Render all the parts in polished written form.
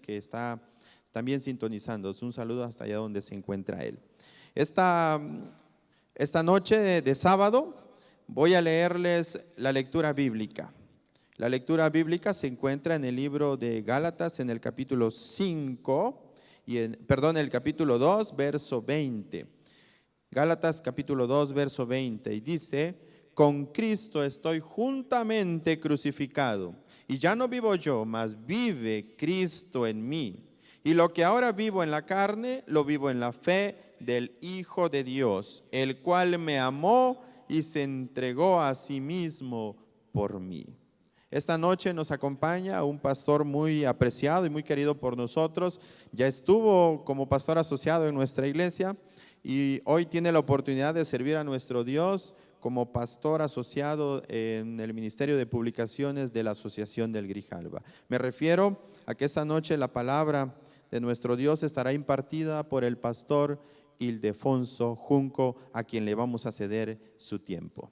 que está también sintonizando. Un saludo hasta allá donde se encuentra él. Esta noche de sábado voy a leerles la lectura bíblica. La lectura bíblica se encuentra en el libro de Gálatas, en el capítulo 5, el capítulo 2, verso 20. Gálatas capítulo 2, verso 20, y dice: con Cristo estoy juntamente crucificado, y ya no vivo yo, mas vive Cristo en mí. Y lo que ahora vivo en la carne, lo vivo en la fe del Hijo de Dios, el cual me amó y se entregó a sí mismo por mí. Esta noche nos acompaña un pastor muy apreciado y muy querido por nosotros. Ya estuvo como pastor asociado en nuestra iglesia y hoy tiene la oportunidad de servir a nuestro Dios como pastor asociado en el Ministerio de Publicaciones de la Asociación del Grijalva. Me refiero a que esta noche la palabra de nuestro Dios estará impartida por el pastor Ildefonso Junco, a quien le vamos a ceder su tiempo.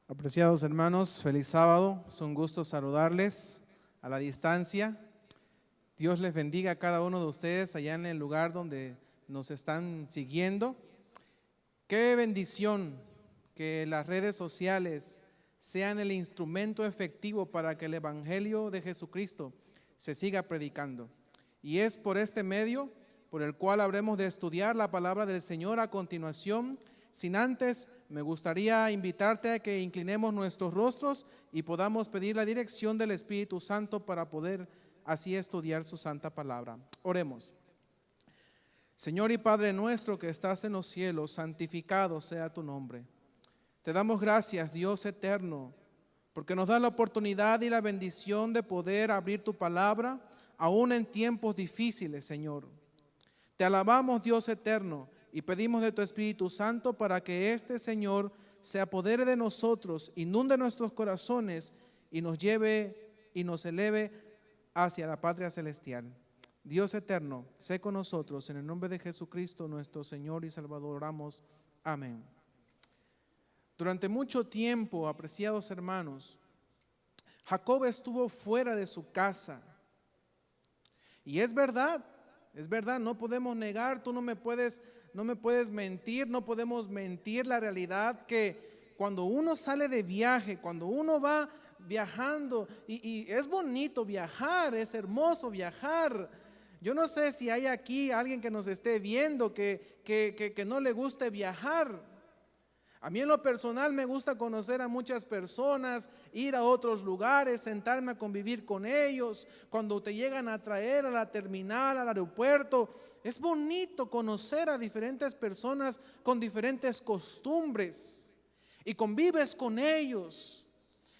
Apreciados hermanos, feliz sábado, es un gusto saludarles a la distancia. Dios les bendiga a cada uno de ustedes allá en el lugar donde nos están siguiendo. Qué bendición que las redes sociales sean el instrumento efectivo para que el Evangelio de Jesucristo se siga predicando. Y es por este medio por el cual habremos de estudiar la palabra del Señor a continuación. Sin antes, me gustaría invitarte a que inclinemos nuestros rostros y podamos pedir la dirección del Espíritu Santo para poder así estudiar su santa palabra. Oremos. Señor y Padre nuestro que estás en los cielos, santificado sea tu nombre. Te damos gracias, Dios eterno, porque nos da la oportunidad y la bendición de poder abrir tu palabra, aún en tiempos difíciles, Señor. Te alabamos, Dios eterno, y pedimos de tu Espíritu Santo para que este Señor se apodere de nosotros, inunde nuestros corazones y nos lleve y nos eleve hacia la patria celestial. Dios eterno, sé con nosotros, en el nombre de Jesucristo, nuestro Señor y Salvador, oramos. Amén. Durante mucho tiempo, apreciados hermanos, Jacob estuvo fuera de su casa. Y es verdad, no podemos negar, tú no me puedes mentir, no podemos mentir la realidad que cuando uno sale de viaje, cuando uno va viajando, y es bonito viajar, es hermoso viajar. Yo no sé si hay aquí alguien que nos esté viendo que no le guste viajar. A mí en lo personal me gusta conocer a muchas personas, ir a otros lugares, sentarme a convivir con ellos. Cuando te llegan a traer a la terminal, al aeropuerto, es bonito conocer a diferentes personas con diferentes costumbres y convives con ellos.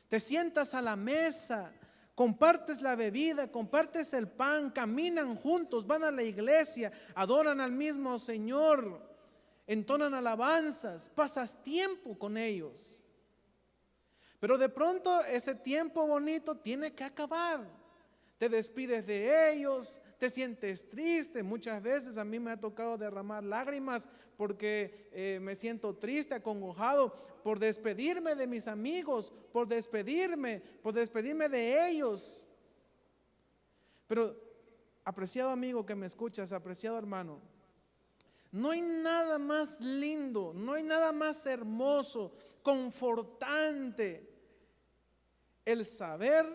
Te sientas a la mesa, compartes la bebida, compartes el pan, caminan juntos, van a la iglesia, adoran al mismo Señor, entonan alabanzas, pasas tiempo con ellos. Pero de pronto ese tiempo bonito tiene que acabar. Te despides de ellos, te sientes triste. Muchas veces a mí me ha tocado derramar lágrimas porque me siento triste, acongojado por despedirme de mis amigos, por despedirme de ellos. Pero apreciado amigo que me escuchas, apreciado hermano, no hay nada más lindo, no hay nada más hermoso, confortante, el saber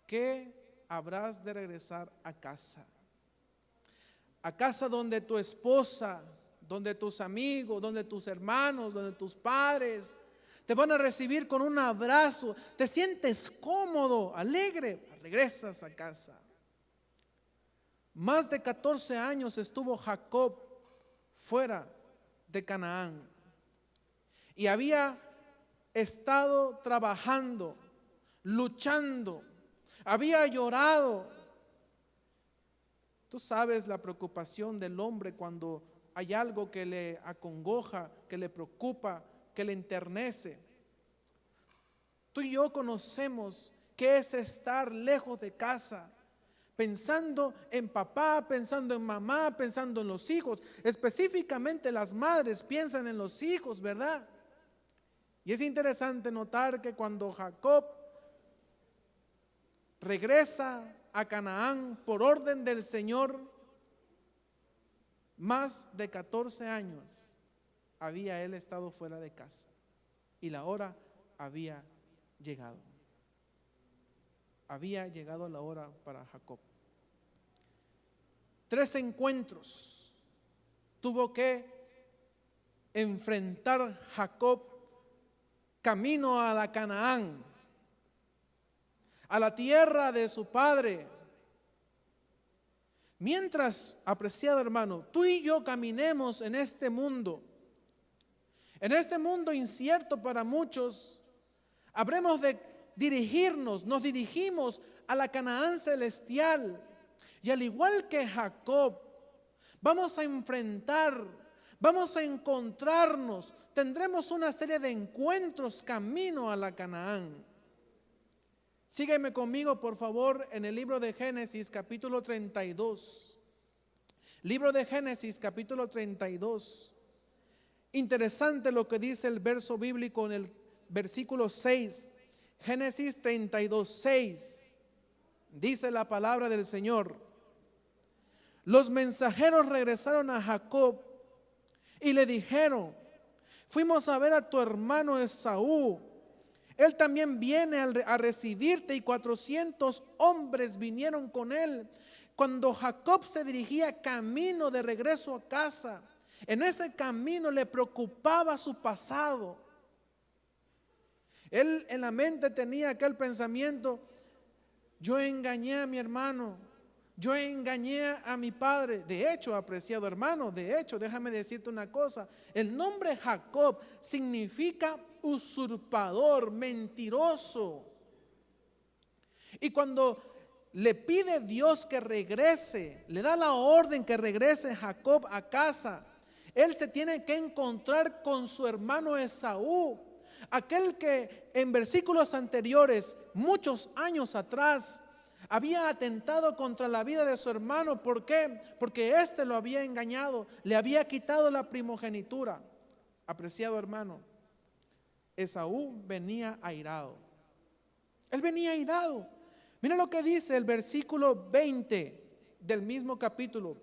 que habrás de regresar a casa donde tu esposa, donde tus amigos, donde tus hermanos, donde tus padres te van a recibir con un abrazo, te sientes cómodo, alegre, regresas a casa. Más de 14 años estuvo Jacob fuera de Canaán y había estado trabajando, luchando, había llorado. Tú sabes la preocupación del hombre cuando hay algo que le acongoja, que le preocupa, que le enternece. Tú y yo conocemos qué es estar lejos de casa, pensando en papá, pensando en mamá, pensando en los hijos. Específicamente las madres piensan en los hijos, ¿verdad? Y es interesante notar que cuando Jacob regresa a Canaán por orden del Señor, más de 14 años había él estado fuera de casa y la hora había llegado. Había llegado la hora para Jacob. 3 encuentros tuvo que enfrentar Jacob camino a la Canaán, a la tierra de su padre. Mientras, apreciado hermano, tú y yo caminemos en este mundo incierto para muchos, habremos de nos dirigimos a la Canaán celestial. Y al igual que Jacob, vamos a enfrentar, vamos a encontrarnos, tendremos una serie de encuentros camino a la Canaán. Sígueme conmigo, por favor, en el libro de Génesis, capítulo 32. Libro de Génesis, capítulo 32. Interesante lo que dice el verso bíblico en el versículo 6. Génesis 32, 6. Dice la palabra del Señor: los mensajeros regresaron a Jacob y le dijeron: fuimos a ver a tu hermano Esaú. Él también viene a recibirte. Y 400 hombres vinieron con él. Cuando Jacob se dirigía camino de regreso a casa, en ese camino le preocupaba su pasado. Él en la mente tenía aquel pensamiento: yo engañé a mi hermano, yo engañé a mi padre. De hecho, apreciado hermano, déjame decirte una cosa: el nombre Jacob significa usurpador, mentiroso. Y cuando le pide Dios que regrese, le da la orden que regrese Jacob a casa, él se tiene que encontrar con su hermano Esaú, aquel que en versículos anteriores, muchos años atrás, había atentado contra la vida de su hermano. ¿Por qué? Porque éste lo había engañado, le había quitado la primogenitura. Apreciado hermano, Esaú venía airado. Él venía airado. Mira lo que dice el versículo 20 del mismo capítulo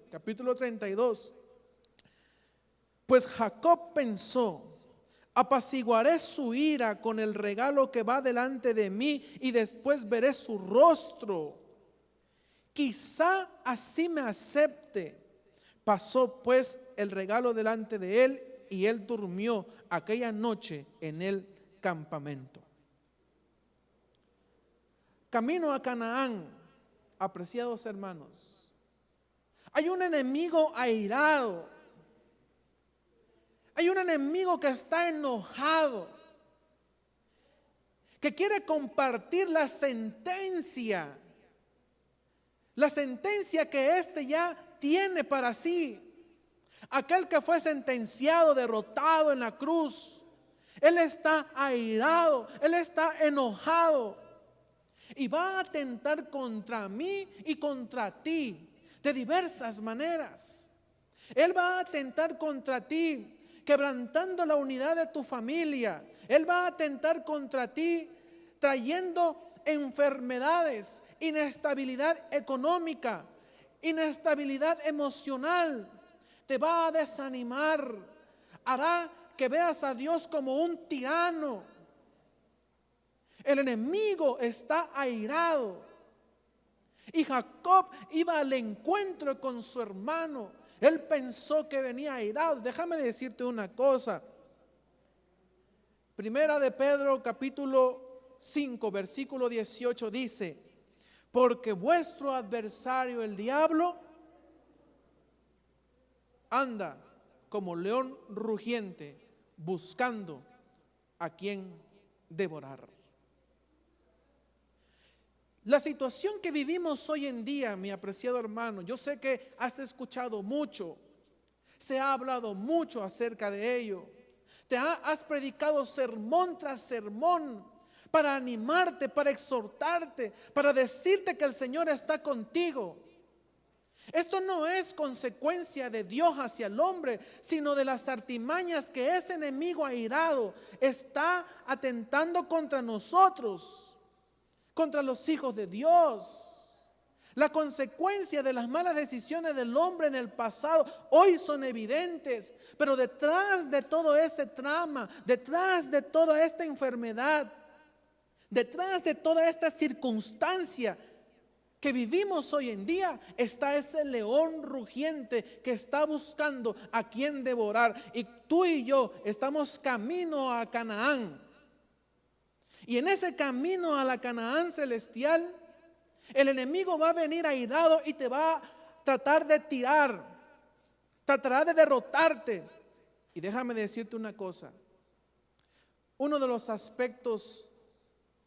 32. Pues Jacob pensó: apaciguaré su ira con el regalo que va delante de mí, y después veré su rostro. Quizá así me acepte. Pasó pues el regalo delante de él, y él durmió aquella noche en el campamento. Camino a Canaán, apreciados hermanos, hay un enemigo airado. Hay un enemigo que está enojado, que quiere compartir la sentencia que éste ya tiene para sí. Aquel que fue sentenciado, derrotado en la cruz, él está airado, él está enojado y va a atentar contra mí y contra ti de diversas maneras. Él va a atentar contra ti quebrantando la unidad de tu familia. Él va a atentar contra ti trayendo enfermedades, inestabilidad económica, inestabilidad emocional. Te va a desanimar, hará que veas a Dios como un tirano. El enemigo está airado. Y Jacob iba al encuentro con su hermano. Él pensó que venía airado. Déjame decirte una cosa. Primera de Pedro, capítulo 5, versículo 18 dice: porque vuestro adversario el diablo anda como león rugiente, buscando a quien devorar. La situación que vivimos hoy en día, mi apreciado hermano, yo sé que has escuchado mucho, se ha hablado mucho acerca de ello, has predicado sermón tras sermón, para animarte, para exhortarte, para decirte que el Señor está contigo. Esto no es consecuencia de Dios hacia el hombre, sino de las artimañas que ese enemigo airado está atentando contra nosotros, contra los hijos de Dios. La consecuencia de las malas decisiones del hombre en el pasado hoy son evidentes, pero detrás de todo ese trama, detrás de toda esta enfermedad, detrás de toda esta circunstancia que vivimos hoy en día, está ese león rugiente que está buscando a quien devorar. Y tú y yo estamos camino a Canaán. Y en ese camino a la Canaán celestial, el enemigo va a venir airado y te va a tratar de tirar, tratará de derrotarte. Y déjame decirte una cosa: uno de los aspectos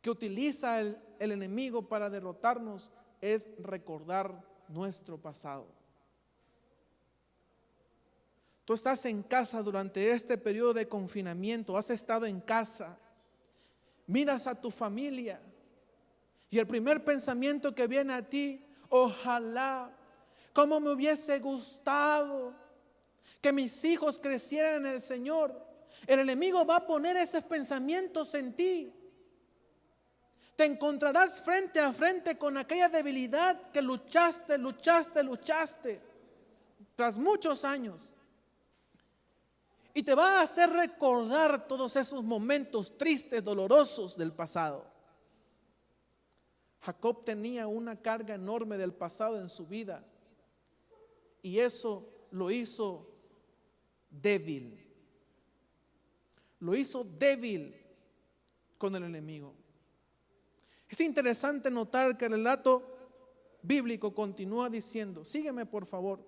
que utiliza el enemigo para derrotarnos es recordar nuestro pasado. Tú estás en casa durante este periodo de confinamiento, has estado en casa, miras a tu familia y el primer pensamiento que viene a ti: ojalá, cómo me hubiese gustado que mis hijos crecieran en el Señor. El enemigo va a poner esos pensamientos en ti. Te encontrarás frente a frente con aquella debilidad que luchaste tras muchos años. Y te va a hacer recordar todos esos momentos tristes, dolorosos del pasado. Jacob tenía una carga enorme del pasado en su vida, y eso lo hizo débil. Lo hizo débil con el enemigo. Es interesante notar que el relato bíblico continúa diciendo, sígueme por favor,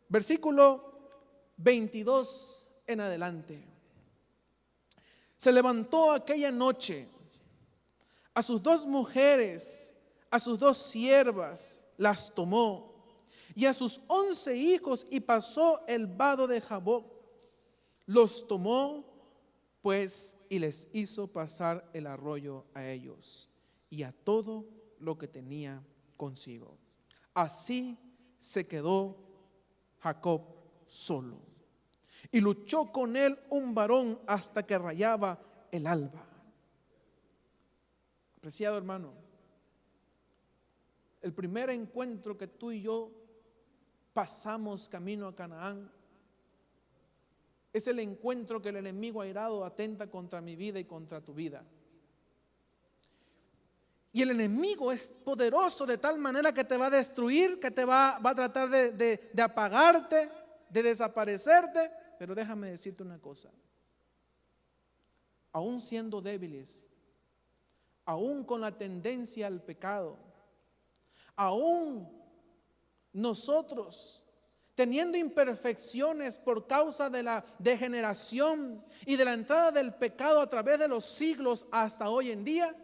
versículo 22 en adelante. Se levantó aquella noche, a sus 2 mujeres, a sus 2 siervas, las tomó, y a sus 11 hijos, y pasó el vado de Jaboc. Los tomó pues y les hizo pasar el arroyo a ellos y a todo lo que tenía consigo. Así se quedó Jacob solo, y luchó con él un varón hasta que rayaba el alba. Apreciado hermano, el primer encuentro que tú y yo pasamos camino a Canaán es el encuentro que el enemigo airado atenta contra mi vida y contra tu vida. Y el enemigo es poderoso de tal manera que te va a destruir, que te va a tratar de apagarte, de desaparecerte. Pero déjame decirte una cosa: aún siendo débiles, aún con la tendencia al pecado, aún nosotros teniendo imperfecciones por causa de la degeneración y de la entrada del pecado a través de los siglos hasta hoy en día,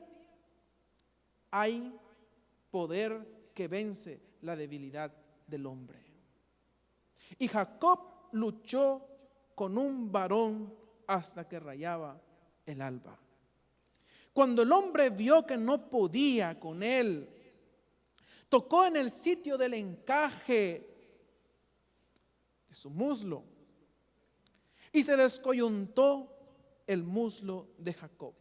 hay poder que vence la debilidad del hombre. Y Jacob luchó con un varón hasta que rayaba el alba. Cuando el hombre vio que no podía con él, tocó en el sitio del encaje de su muslo y se descoyuntó el muslo de Jacob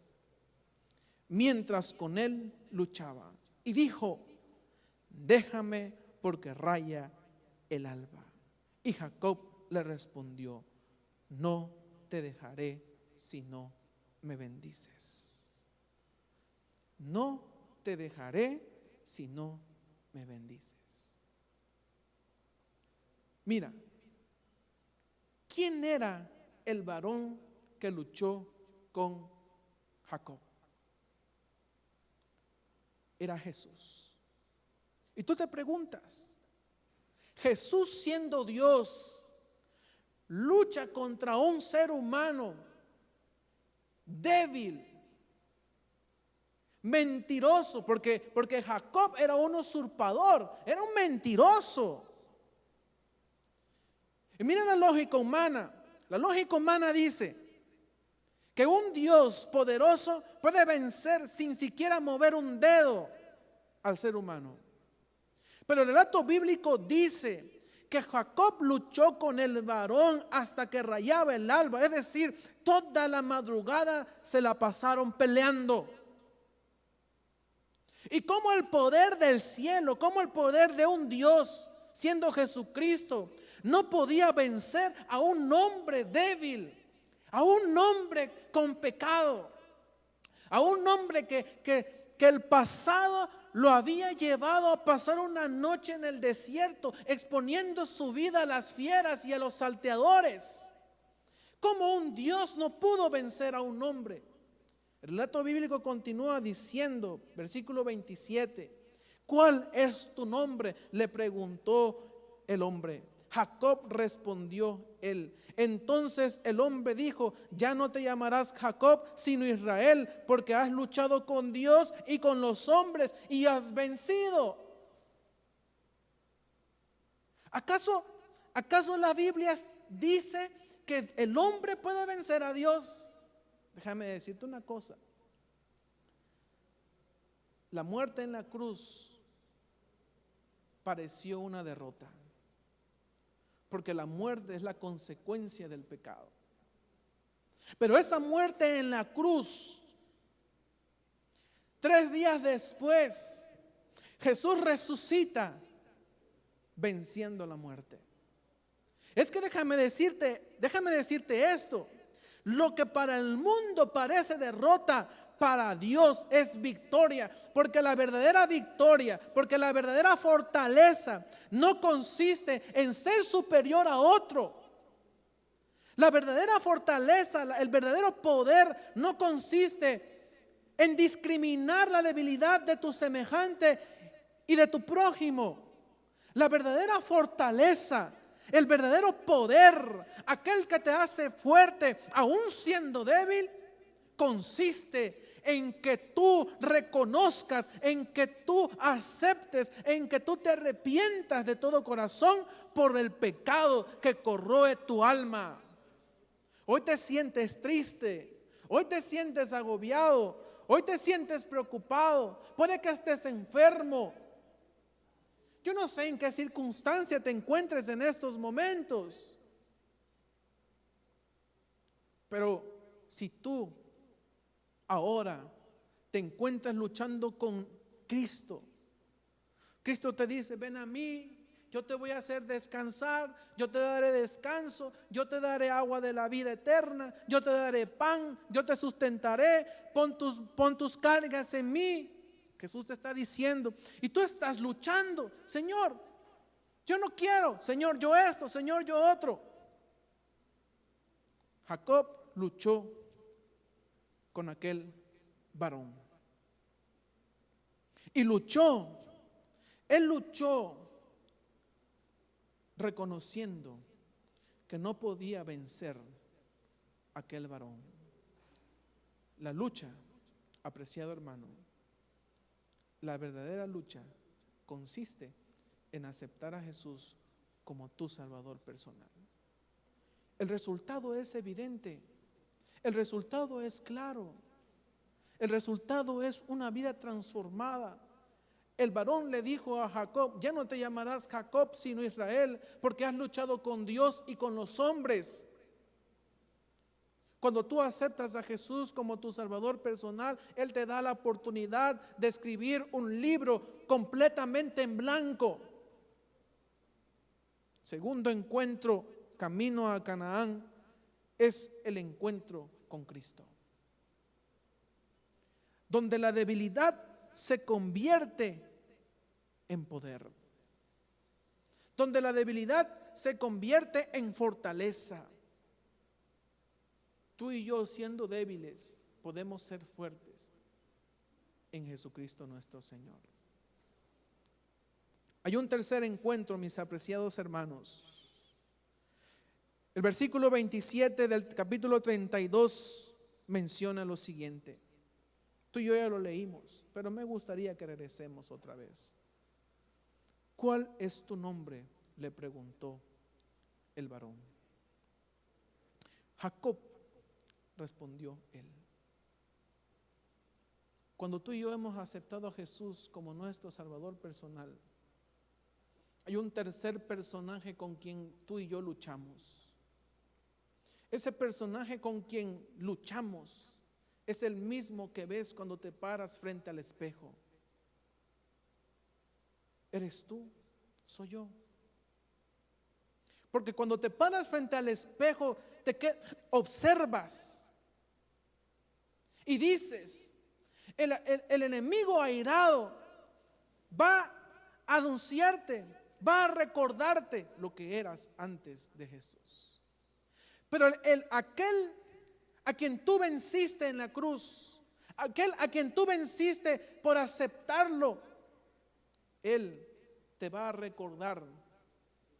mientras con él luchaba, y dijo: déjame porque raya el alba. Y Jacob le respondió: no te dejaré si no me bendices. No te dejaré si no me bendices. Mira, ¿quién era el varón que luchó con Jacob? Era Jesús. Y tú te preguntas, Jesús siendo Dios, lucha contra un ser humano débil, mentiroso, porque Jacob era un usurpador, era un mentiroso. Y mira la lógica humana. La lógica humana dice: que un Dios poderoso puede vencer sin siquiera mover un dedo al ser humano. Pero el relato bíblico dice que Jacob luchó con el varón hasta que rayaba el alba, es decir, toda la madrugada se la pasaron peleando. Y como el poder del cielo, como el poder de un Dios, siendo Jesucristo, no podía vencer a un hombre débil, a un hombre con pecado, a un hombre que el pasado lo había llevado a pasar una noche en el desierto, exponiendo su vida a las fieras y a los salteadores. Como un Dios no pudo vencer a un hombre. El relato bíblico continúa diciendo, versículo 27, ¿cuál es tu nombre?, le preguntó el hombre. Jacob respondió él. Entonces el hombre dijo, ya no te llamarás Jacob, sino Israel, porque has luchado con Dios y con los hombres y has vencido. ¿Acaso la Biblia dice que el hombre puede vencer a Dios? Déjame decirte una cosa. La muerte en la cruz pareció una derrota, porque la muerte es la consecuencia del pecado. Pero esa muerte en la cruz, 3 días después, Jesús resucita venciendo la muerte. Es que déjame decirte esto. Lo que para el mundo parece derrota, para Dios es victoria, porque la verdadera victoria, porque la verdadera fortaleza no consiste en ser superior a otro. La verdadera fortaleza, el verdadero poder no consiste en discriminar la debilidad de tu semejante y de tu prójimo. La verdadera fortaleza, el verdadero poder, aquel que te hace fuerte aún siendo débil, consiste en que tú reconozcas, en que tú aceptes, en que tú te arrepientas de todo corazón por el pecado que corroe tu alma. Hoy te sientes triste, hoy te sientes agobiado, hoy te sientes preocupado, puede que estés enfermo. Yo no sé en qué circunstancia te encuentres en estos momentos, pero si tú ahora te encuentras luchando con Cristo, Cristo te dice, ven a mí, yo te voy a hacer descansar, yo te daré descanso, yo te daré agua de la vida eterna, yo te daré pan, yo te sustentaré, pon tus cargas en mí. Jesús te está diciendo, y tú estás luchando, Señor, yo no quiero, Señor, yo esto, Señor, yo otro. Jacob luchó con aquel varón. Y él luchó reconociendo que no podía vencer a aquel varón. La lucha, apreciado hermano, la verdadera lucha consiste en aceptar a Jesús como tu Salvador personal. El resultado es evidente, el resultado es claro, el resultado es una vida transformada. El varón le dijo a Jacob, ya no te llamarás Jacob sino Israel, porque has luchado con Dios y con los hombres. Cuando tú aceptas a Jesús como tu Salvador personal, Él te da la oportunidad de escribir un libro completamente en blanco. Segundo encuentro, camino a Canaán, es el encuentro con Cristo, donde la debilidad se convierte en poder, donde la debilidad se convierte en fortaleza. Tú y yo, siendo débiles, podemos ser fuertes en Jesucristo nuestro Señor. Hay un tercer encuentro, mis apreciados hermanos. El versículo 27 del capítulo 32 menciona lo siguiente. Tú y yo ya lo leímos, pero me gustaría que regresemos otra vez. ¿Cuál es tu nombre?, le preguntó el varón. Jacob respondió él. Cuando tú y yo hemos aceptado a Jesús como nuestro Salvador personal, hay un tercer personaje con quien tú y yo luchamos. Ese personaje con quien luchamos es el mismo que ves cuando te paras frente al espejo. ¿Eres tú? Soy yo. Porque cuando te paras frente al espejo, observas y dices, el enemigo airado va a anunciarte, va a recordarte lo que eras antes de Jesús. Pero aquel a quien tú venciste en la cruz, aquel a quien tú venciste por aceptarlo, Él te va a recordar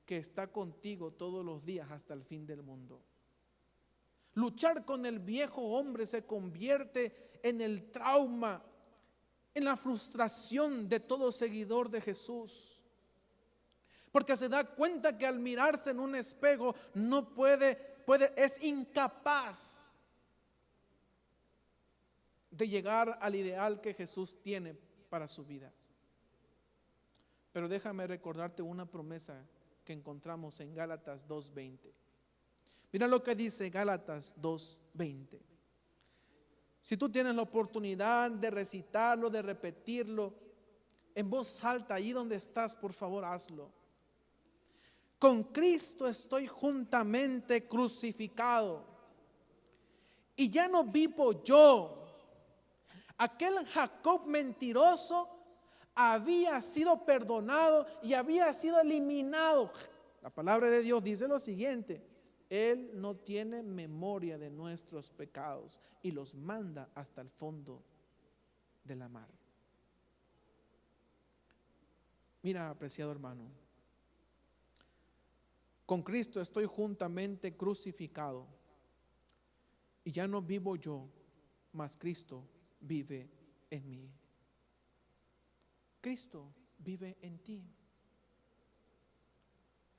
que está contigo todos los días hasta el fin del mundo. Luchar con el viejo hombre se convierte en el trauma, en la frustración de todo seguidor de Jesús. Porque se da cuenta que al mirarse en un espejo no es incapaz de llegar al ideal que Jesús tiene para su vida. Pero déjame recordarte una promesa que encontramos en Gálatas 2:20. Mira lo que dice Gálatas 2:20. Si tú tienes la oportunidad de recitarlo, de repetirlo en voz alta, ahí donde estás, por favor, hazlo. Con Cristo estoy juntamente crucificado, y ya no vivo yo. Aquel Jacob mentiroso había sido perdonado y había sido eliminado. La palabra de Dios dice lo siguiente: Él no tiene memoria de nuestros pecados y los manda hasta el fondo de la mar. Mira, apreciado hermano, con Cristo estoy juntamente crucificado, y ya no vivo yo, mas Cristo vive en mí. Cristo vive en ti.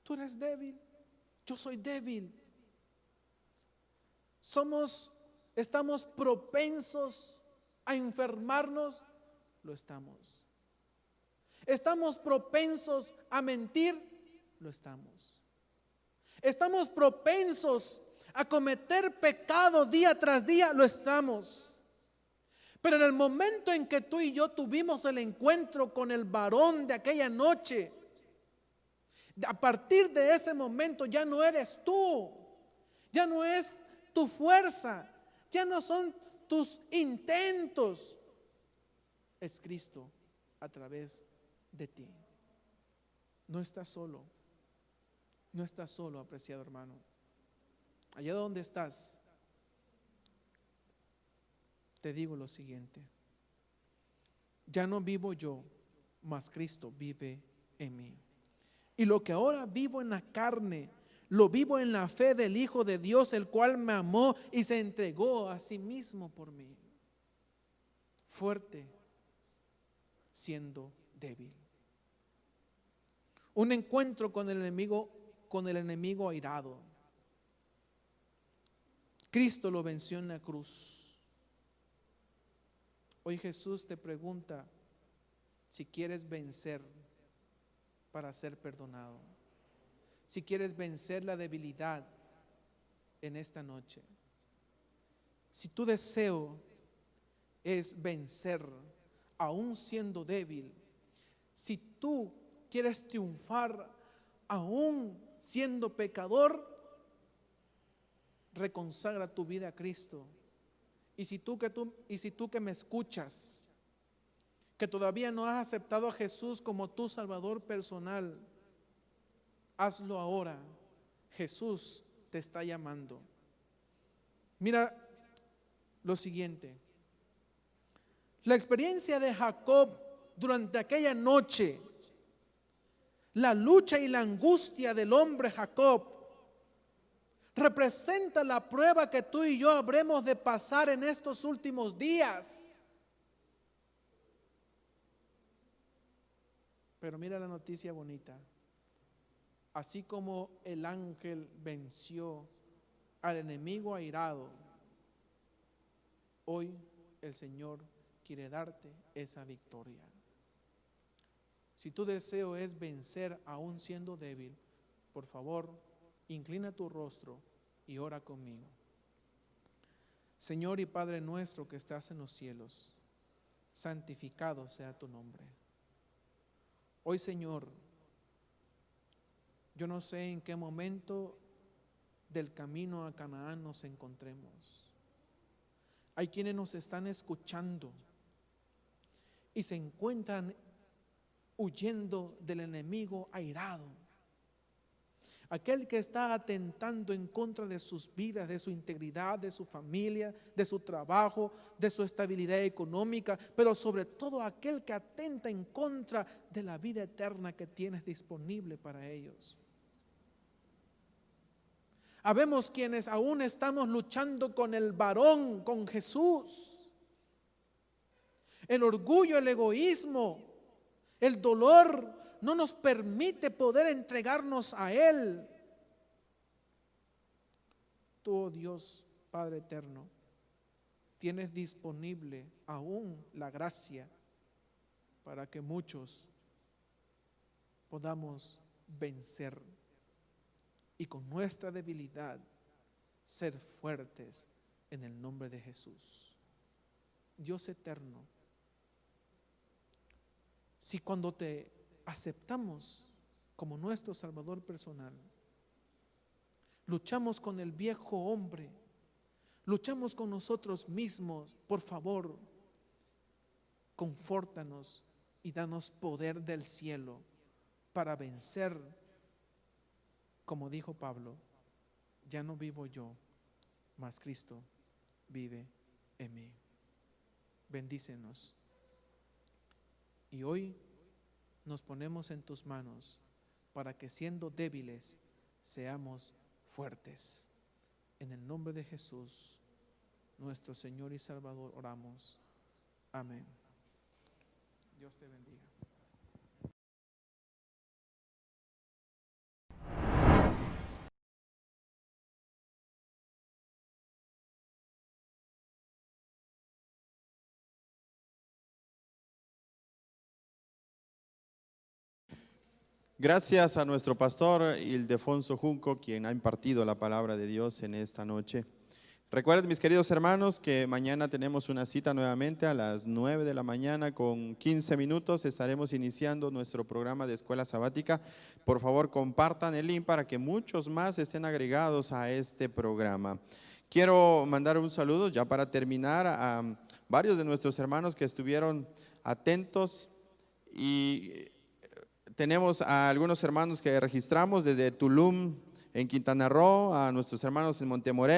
Tú eres débil, yo soy débil. Estamos propensos a enfermarnos, lo estamos. Estamos propensos a mentir, lo estamos. Estamos propensos a cometer pecado día tras día, lo estamos. Pero en el momento en que tú y yo tuvimos el encuentro con el varón de aquella noche, a partir de ese momento ya no eres tú, ya no es tu fuerza, ya no son tus intentos, es Cristo a través de ti. No estás solo, no estás solo, apreciado hermano. Allá donde estás, te digo lo siguiente: ya no vivo yo, mas Cristo vive en mí. Y lo que ahora vivo en la carne, lo vivo en la fe del Hijo de Dios, el cual me amó y se entregó a sí mismo por mí. Fuerte siendo débil. Un encuentro con el enemigo airado. Cristo lo venció en la cruz. Hoy Jesús te pregunta si quieres vencer para ser perdonado, si quieres vencer la debilidad en esta noche. Si tu deseo es vencer aún siendo débil, si tú quieres triunfar aún siendo pecador, reconsagra tu vida a Cristo. Y si tú que me escuchas, que todavía no has aceptado a Jesús como tu Salvador personal, hazlo ahora. Jesús te está llamando. Mira lo siguiente: la experiencia de Jacob durante aquella noche, la lucha y la angustia del hombre Jacob, representa la prueba que tú y yo habremos de pasar en estos últimos días. Pero mira la noticia bonita: así como el ángel venció al enemigo airado, Hoy el Señor quiere darte esa victoria. Si tu deseo es vencer aún siendo débil, por favor, inclina tu rostro y ora conmigo. Señor y Padre nuestro que estás en los cielos, santificado sea tu nombre. Hoy, Señor, yo no sé en qué momento del camino a Canaán nos encontremos. Hay quienes nos están escuchando y se encuentran huyendo del enemigo airado, aquel que está atentando en contra de sus vidas, de su integridad, de su familia, de su trabajo, de su estabilidad económica, pero sobre todo aquel que atenta en contra de la vida eterna que tienes disponible para ellos. Habemos quienes aún estamos luchando con el varón, con Jesús. El orgullo, el egoísmo, el dolor no nos permite poder entregarnos a Él. Tú, oh Dios, Padre eterno, tienes disponible aún la gracia para que muchos podamos vencer y con nuestra debilidad ser fuertes en el nombre de Jesús. Dios eterno, si cuando te aceptamos como nuestro Salvador personal, luchamos con el viejo hombre, luchamos con nosotros mismos, por favor, confórtanos y danos poder del cielo para vencer. Como dijo Pablo, ya no vivo yo, mas Cristo vive en mí. Bendícenos. Y hoy nos ponemos en tus manos para que siendo débiles seamos fuertes. En el nombre de Jesús, nuestro Señor y Salvador, oramos. Amén. Dios te bendiga. Gracias a nuestro pastor Ildefonso Junco, quien ha impartido la palabra de Dios en esta noche. Recuerden, mis queridos hermanos, que mañana tenemos una cita nuevamente a las 9 de la mañana con 15 minutos. Estaremos iniciando nuestro programa de escuela sabática. Por favor, compartan el link para que muchos más estén agregados a este programa. Quiero mandar un saludo ya para terminar a varios de nuestros hermanos que estuvieron atentos y tenemos a algunos hermanos que registramos desde Tulum, en Quintana Roo, a nuestros hermanos en Montemorelos.